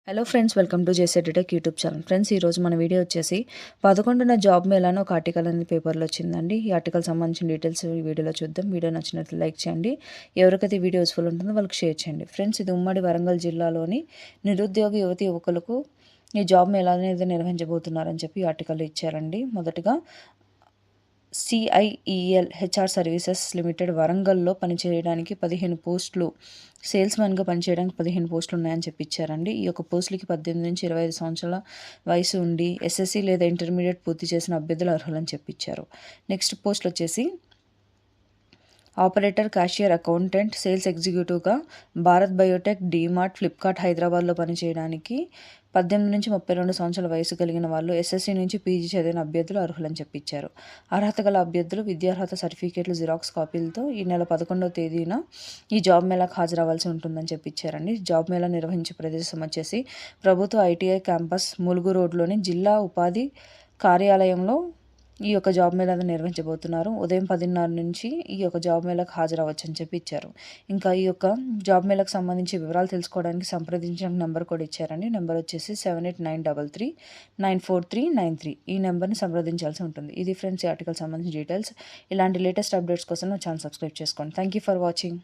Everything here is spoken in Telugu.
హలో ఫ్రెండ్స్, వెల్కమ్ టు జేసెట్ టెక్ యూట్యూబ్ ఛానల్. ఫ్రెండ్స్, ఈరోజు మన వీడియో వచ్చేసి 11న జాబ్ మేళా అని ఒక ఆర్టికల్ అనేది పేపర్లో వచ్చిందండి. ఈ ఆర్టికల్ సంబంధించిన డీటెయిల్స్ ఈ వీడియోలో చూద్దాం. వీడియో నచ్చినట్లు లైక్ చేయండి. ఎవరికైతే వీడియో యూస్ఫుల్ ఉంటుందో వాళ్ళకి షేర్ చేయండి. ఫ్రెండ్స్, ఇది ఉమ్మడి వరంగల్ జిల్లాలోని నిరుద్యోగ యువతి యువకులకు ఈ జాబ్ మేళా అనేది నిర్వహించబోతున్నారని చెప్పి ఈ ఆర్టికల్ ఇచ్చారండి. మొదటగా CIEL HR సర్వీసెస్ లిమిటెడ్ వరంగల్లో పనిచేయడానికి 15 పోస్టులు, సేల్స్మెన్గా పనిచేయడానికి 15 పోస్టులు ఉన్నాయని చెప్పి ఇచ్చారండి. ఈ యొక్క పోస్టులకి 18 నుంచి 25 సంవత్సరాల వయసు ఉండి SSC లేదా ఇంటర్మీడియట్ పూర్తి చేసిన అభ్యర్థులు అర్హులని చెప్పి ఇచ్చారు. నెక్స్ట్ పోస్టులు వచ్చేసి ఆపరేటర్, క్యాషియర్, అకౌంటెంట్, సేల్స్ ఎగ్జిక్యూటివ్గా భారత్ బయోటెక్, డీమార్ట్, ఫ్లిప్కార్ట్ హైదరాబాద్లో పనిచేయడానికి 18 నుంచి 32 సంవత్సరాల వయసు కలిగిన వాళ్ళు, SSC నుంచి PG చదివిన అభ్యర్థులు అర్హులని చెప్పించారు. అర్హత గల అభ్యర్థులు విద్యార్హత సర్టిఫికేట్లు జిరాక్స్ కాపీలతో ఈ నెల 11వ తేదీన ఈ జాబ్ మేళాకు హాజరవ్వాల్సి ఉంటుందని చెప్పించారండి. జాబ్ మేళా నిర్వహించే ప్రదేశం వచ్చేసి ప్రభుత్వ ITI క్యాంపస్ ములుగు రోడ్లోని జిల్లా ఉపాధి కార్యాలయంలో ఈ యొక్క జాబ్ మేళా నిర్వహించబోతున్నారు. ఉదయం 10:30 నుంచి ఈ యొక్క జాబ్ మేళాకు హాజరవ్వచ్చు అని చెప్పి ఇచ్చారు. ఇంకా ఈ యొక్క జాబ్ మేళాకు సంబంధించి వివరాలు తెలుసుకోవడానికి సంప్రదించిన నెంబర్ కూడా ఇచ్చారండి. నెంబర్ వచ్చేసి 7893394393. ఈ నెంబర్ని సంప్రదించాల్సి ఉంటుంది. ఇది ఫ్రెండ్స్ ఈ ఆర్టికల్ సంబంధించిన డీటెయిల్స్. ఇలాంటి లేటెస్ట్ అప్డేట్స్ కోసం నా ఛానల్ సబ్స్క్రైబ్ చేసుకోండి. Thank you for watching.